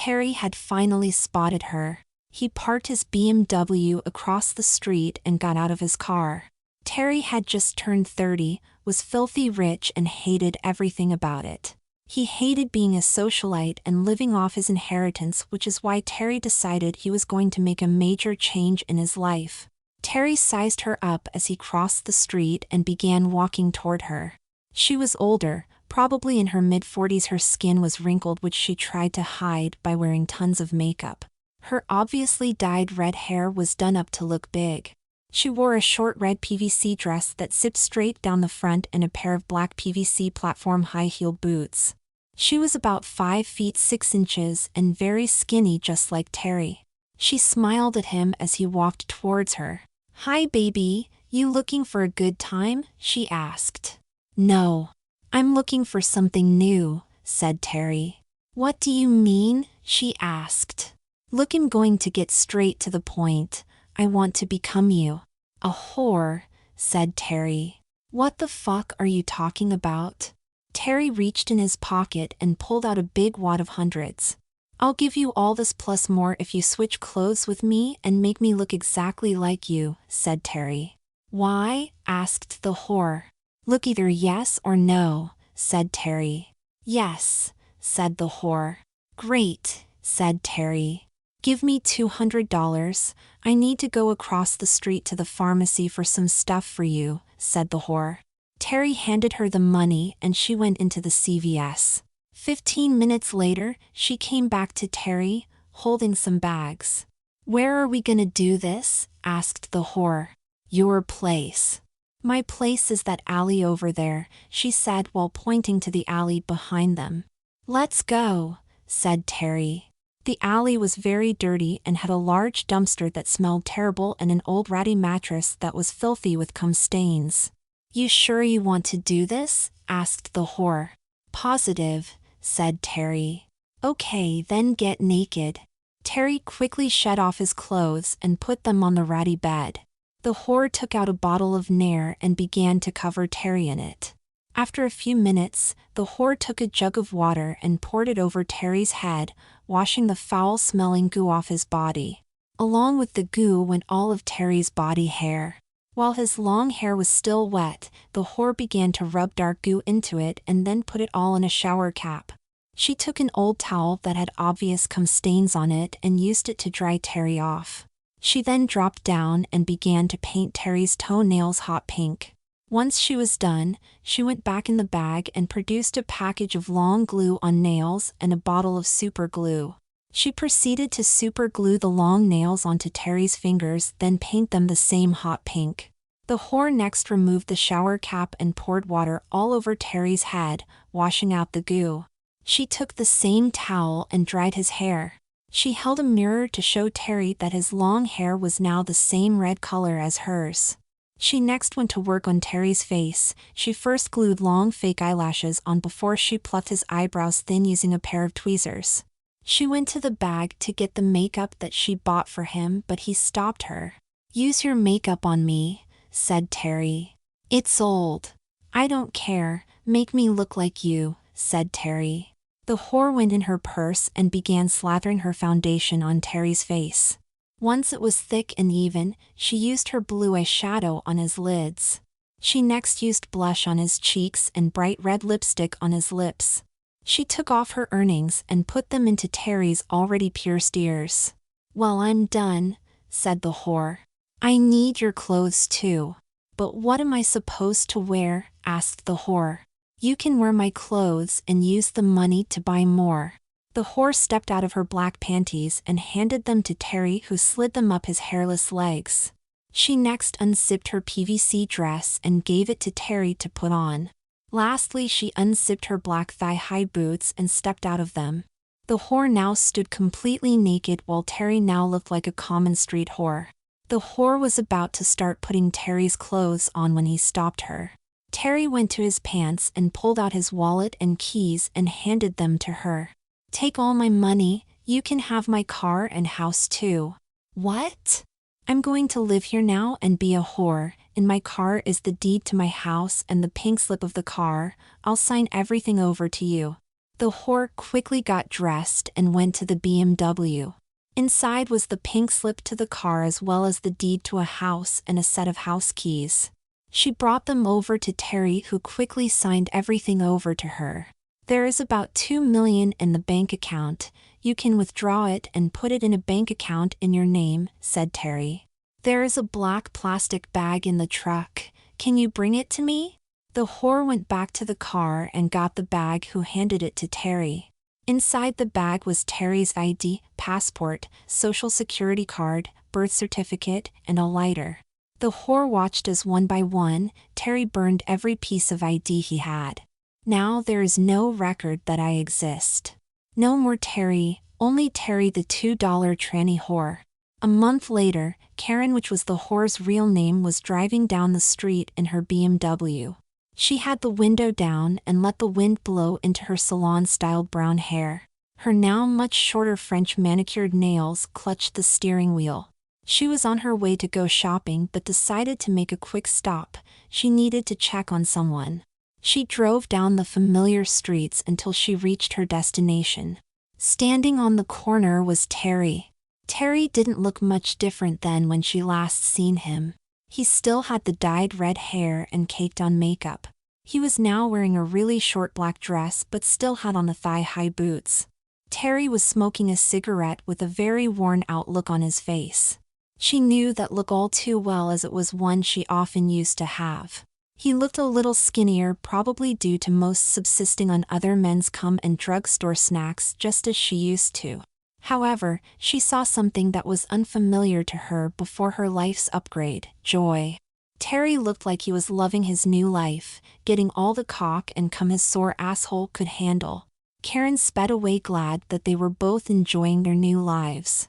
Terry had finally spotted her. He parked his BMW across the street and got out of his car. Terry had just turned 30, was filthy rich and hated everything about it. He hated being a socialite and living off his inheritance, which is why Terry decided he was going to make a major change in his life. Terry sized her up as he crossed the street and began walking toward her. She was older, probably in her mid-40s. Her skin was wrinkled, which she tried to hide by wearing tons of makeup. Her obviously dyed red hair was done up to look big. She wore a short red PVC dress that zipped straight down the front and a pair of black PVC platform high-heeled boots. She was about 5 feet 6 inches and very skinny, just like Terry. She smiled at him as he walked towards her. "Hi baby, you looking for a good time?" she asked. "No. I'm looking for something new," said Terry. "What do you mean?" she asked. "Look, I'm going to get straight to the point. I want to become you." "A whore," said Terry. "What the fuck are you talking about?" Terry reached in his pocket and pulled out a big wad of hundreds. "I'll give you all this plus more if you switch clothes with me and make me look exactly like you," said Terry. "Why?" asked the whore. "Look, either yes or no," said Terry. "Yes," said the whore. "Great," said Terry. "Give me $200. I need to go across the street to the pharmacy for some stuff for you," said the whore. Terry handed her the money and she went into the CVS. 15 minutes later, she came back to Terry, holding some bags. "Where are we gonna do this?" asked the whore. "Your place." "My place is that alley over there," she said while pointing to the alley behind them. "Let's go," said Terry. The alley was very dirty and had a large dumpster that smelled terrible and an old ratty mattress that was filthy with cum stains. "You sure you want to do this?" asked the whore. "Positive," said Terry. "Okay, then get naked." Terry quickly shed off his clothes and put them on the ratty bed. The whore took out a bottle of Nair and began to cover Terry in it. After a few minutes, the whore took a jug of water and poured it over Terry's head, washing the foul-smelling goo off his body. Along with the goo went all of Terry's body hair. While his long hair was still wet, the whore began to rub dark goo into it and then put it all in a shower cap. She took an old towel that had obvious cum stains on it and used it to dry Terry off. She then dropped down and began to paint Terry's toenails hot pink. Once she was done, she went back in the bag and produced a package of long glue on nails and a bottle of super glue. She proceeded to super glue the long nails onto Terry's fingers, then paint them the same hot pink. The whore next removed the shower cap and poured water all over Terry's head, washing out the goo. She took the same towel and dried his hair. She held a mirror to show Terry that his long hair was now the same red color as hers. She next went to work on Terry's face. She first glued long fake eyelashes on before she plucked his eyebrows thin using a pair of tweezers. She went to the bag to get the makeup that she bought for him, but he stopped her. "Use your makeup on me," said Terry. "It's old." "I don't care, make me look like you," said Terry. The whore went in her purse and began slathering her foundation on Terry's face. Once it was thick and even, she used her blue eyeshadow on his lids. She next used blush on his cheeks and bright red lipstick on his lips. She took off her earrings and put them into Terry's already pierced ears. "Well, I'm done," said the whore. "I need your clothes too." "But what am I supposed to wear?" asked the whore. "You can wear my clothes and use the money to buy more." The whore stepped out of her black panties and handed them to Terry, who slid them up his hairless legs. She next unzipped her PVC dress and gave it to Terry to put on. Lastly, she unzipped her black thigh-high boots and stepped out of them. The whore now stood completely naked while Terry now looked like a common street whore. The whore was about to start putting Terry's clothes on when he stopped her. Terry went to his pants and pulled out his wallet and keys and handed them to her. "Take all my money, you can have my car and house too." "What?" "I'm going to live here now and be a whore. In my car is the deed to my house and the pink slip of the car. I'll sign everything over to you." The whore quickly got dressed and went to the BMW. Inside was the pink slip to the car as well as the deed to a house and a set of house keys. She brought them over to Terry, who quickly signed everything over to her. "There is about $2 million in the bank account. You can withdraw it and put it in a bank account in your name," said Terry. "There is a black plastic bag in the truck. Can you bring it to me?" The whore went back to the car and got the bag, who handed it to Terry. Inside the bag was Terry's ID, passport, social security card, birth certificate, and a lighter. The whore watched as one by one, Terry burned every piece of ID he had. "Now there is no record that I exist. No more Terry, only Terry the $2 tranny whore." A month later, Karen, which was the whore's real name, was driving down the street in her BMW. She had the window down and let the wind blow into her salon-style brown hair. Her now much shorter French manicured nails clutched the steering wheel. She was on her way to go shopping but decided to make a quick stop. She needed to check on someone. She drove down the familiar streets until she reached her destination. Standing on the corner was Terry. Terry didn't look much different than when she last seen him. He still had the dyed red hair and caked-on makeup. He was now wearing a really short black dress but still had on the thigh-high boots. Terry was smoking a cigarette with a very worn-out look on his face. She knew that look all too well, as it was one she often used to have. He looked a little skinnier, probably due to most subsisting on other men's cum and drugstore snacks, just as she used to. However, she saw something that was unfamiliar to her before her life's upgrade: joy. Terry looked like he was loving his new life, getting all the cock and cum his sore asshole could handle. Karen sped away, glad that they were both enjoying their new lives.